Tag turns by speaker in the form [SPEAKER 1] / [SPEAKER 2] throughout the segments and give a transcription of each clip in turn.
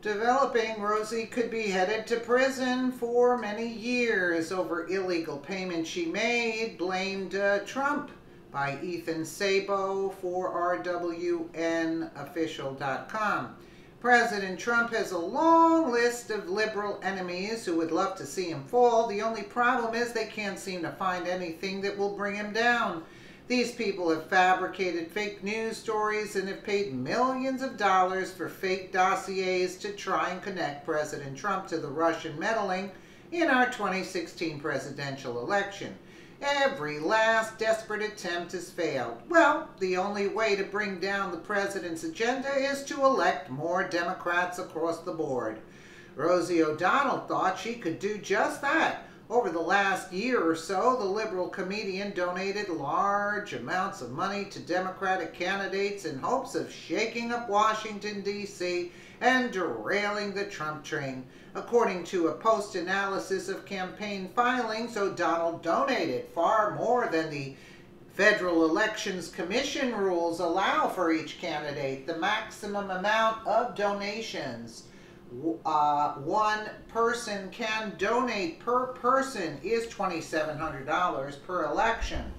[SPEAKER 1] Developing, Rosie could be headed to prison for many years over illegal payments she made, blamed Trump, by Ethan Sabo for RWNofficial.com. President Trump has a long list of liberal enemies who would love to see him fall. The only problem is they can't seem to find anything that will bring him down. These people have fabricated fake news stories and have paid millions of dollars for fake dossiers to try and connect President Trump to the Russian meddling in our 2016 presidential election. Every last desperate attempt has failed. Well, the only way to bring down the president's agenda is to elect more Democrats across the board. Rosie O'Donnell thought she could do just that. Over the last year or so, the liberal comedian donated large amounts of money to Democratic candidates in hopes of shaking up Washington, D.C. and derailing the Trump train. According to a post-analysis of campaign filings, O'Donnell donated far more than the Federal Elections Commission rules allow for each candidate. The maximum amount of donations one person can donate per person is $2,700 per election.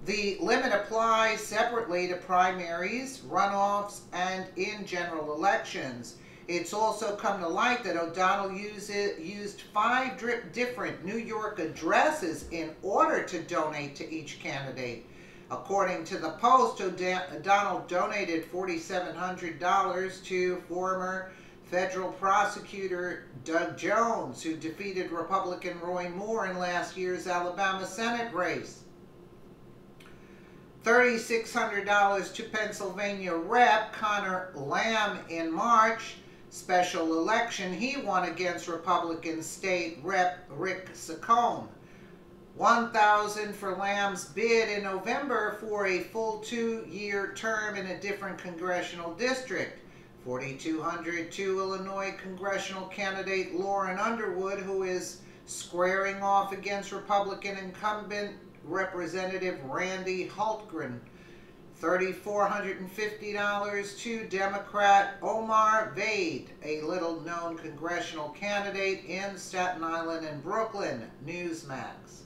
[SPEAKER 1] The limit applies separately to primaries, runoffs, and in general elections. It's also come to light that O'Donnell used 5 different New York addresses in order to donate to each candidate. According to the Post, O'Donnell donated $4,700 to former federal prosecutor Doug Jones, who defeated Republican Roy Moore in last year's Alabama Senate race. $3,600 to Pennsylvania Rep. Connor Lamb in March special election he won against Republican State Rep. Rick Saccone. $1,000 for Lamb's bid in November for a full 2-year term in a different congressional district. $4,200 to Illinois congressional candidate Lauren Underwood, who is squaring off against Republican incumbent Representative Randy Hultgren. $3,450 to Democrat Omar Vade, a little-known congressional candidate in Staten Island and Brooklyn, Newsmax.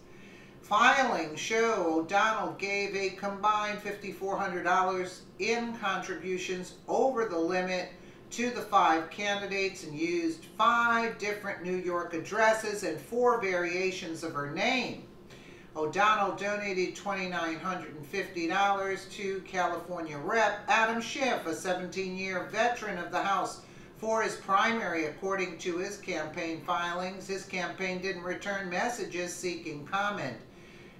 [SPEAKER 1] Filings show O'Donnell gave a combined $5,400 in contributions over the limit to the 5 candidates and used 5 different New York addresses and 4 variations of her name. O'Donnell donated $2,950 to California Rep. Adam Schiff, a 17-year veteran of the House, for his primary. According to his campaign filings, his campaign didn't return messages seeking comment.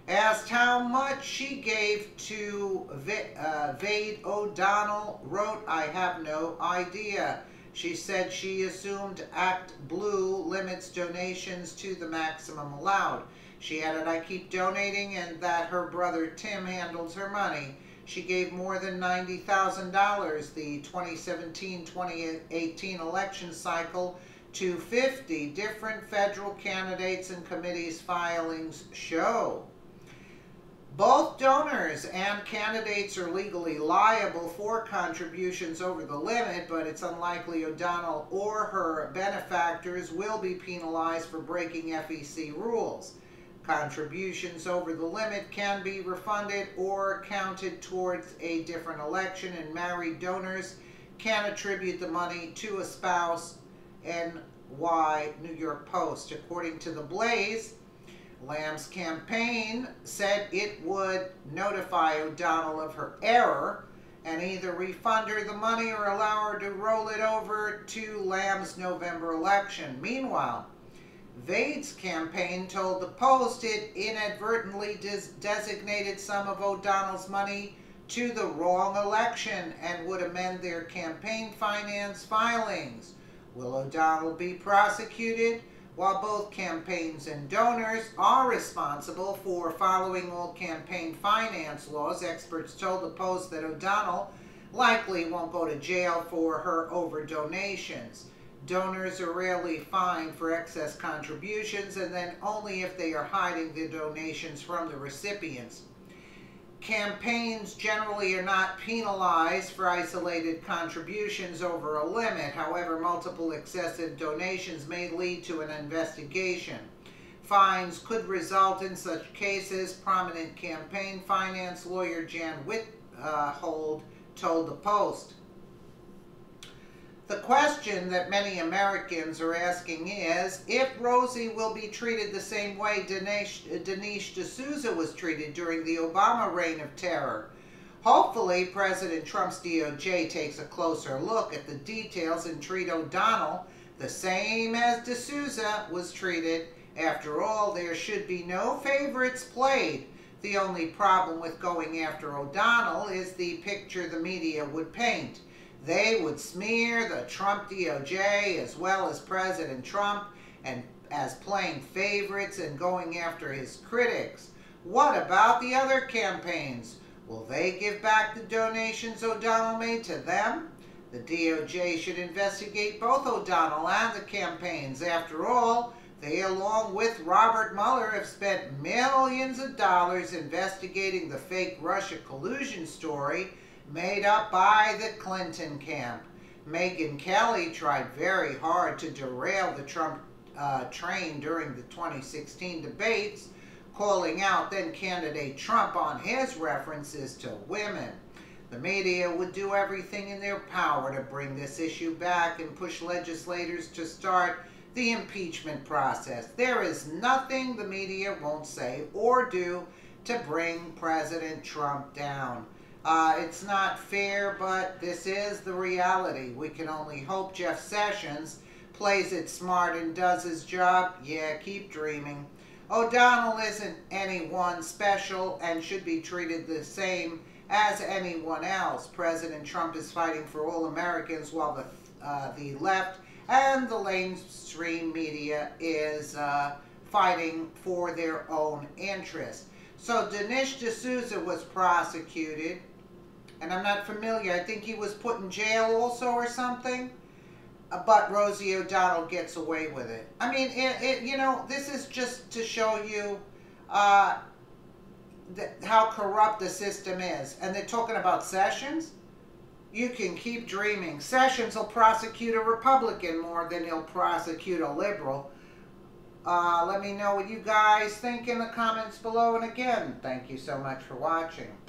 [SPEAKER 1] Asked how much she gave to Vade, O'Donnell wrote, "I have no idea." She said she assumed Act Blue limits donations to the maximum allowed. She added, "I keep donating," and that her brother Tim handles her money. She gave more than $90,000 the 2017-2018 election cycle to 50 different federal candidates and committees, filings show. Both donors and candidates are legally liable for contributions over the limit, but it's unlikely O'Donnell or her benefactors will be penalized for breaking FEC rules. Contributions over the limit can be refunded or counted towards a different election, and married donors can attribute the money to a spouse. NY New York Post. According to the Blaze, Lamb's campaign said it would notify O'Donnell of her error and either refund her the money or allow her to roll it over to Lamb's November election. Meanwhile, Vade's campaign told the Post it inadvertently designated some of O'Donnell's money to the wrong election and would amend their campaign finance filings. Will O'Donnell be prosecuted? While both campaigns and donors are responsible for following all campaign finance laws, experts told the Post that O'Donnell likely won't go to jail for her over donations. Donors are rarely fined for excess contributions, and then only if they are hiding the donations from the recipients. Campaigns generally are not penalized for isolated contributions over a limit. However, multiple excessive donations may lead to an investigation. Fines could result in such cases, prominent campaign finance lawyer Jan Whithold told the Post. The question that many Americans are asking is if Rosie will be treated the same way Dinesh D'Souza was treated during the Obama reign of terror. Hopefully, President Trump's DOJ takes a closer look at the details and treat O'Donnell the same as D'Souza was treated. After all, there should be no favorites played. The only problem with going after O'Donnell is the picture the media would paint. They would smear the Trump DOJ as well as President Trump and as playing favorites and going after his critics. What about the other campaigns? Will they give back the donations O'Donnell made to them? The DOJ should investigate both O'Donnell and the campaigns. After all, they, along with Robert Mueller, have spent millions of dollars investigating the fake Russia collusion story made up by the Clinton camp. Megyn Kelly tried very hard to derail the Trump train during the 2016 debates, calling out then-candidate Trump on his references to women. The media would do everything in their power to bring this issue back and push legislators to start the impeachment process. There is nothing the media won't say or do to bring President Trump down. It's not fair, but this is the reality. We can only hope Jeff Sessions plays it smart and does his job. Yeah, keep dreaming. O'Donnell isn't anyone special and should be treated the same as anyone else. President Trump is fighting for all Americans while the left and the mainstream media is fighting for their own interests. So Dinesh D'Souza was prosecuted, and I'm not familiar. I think he was put in jail also or something. But Rosie O'Donnell gets away with it. I mean, you know, this is just to show you how corrupt the system is. And they're talking about Sessions. You can keep dreaming. Sessions will prosecute a Republican more than he'll prosecute a liberal. Let me know what you guys think in the comments below. And again, thank you so much for watching.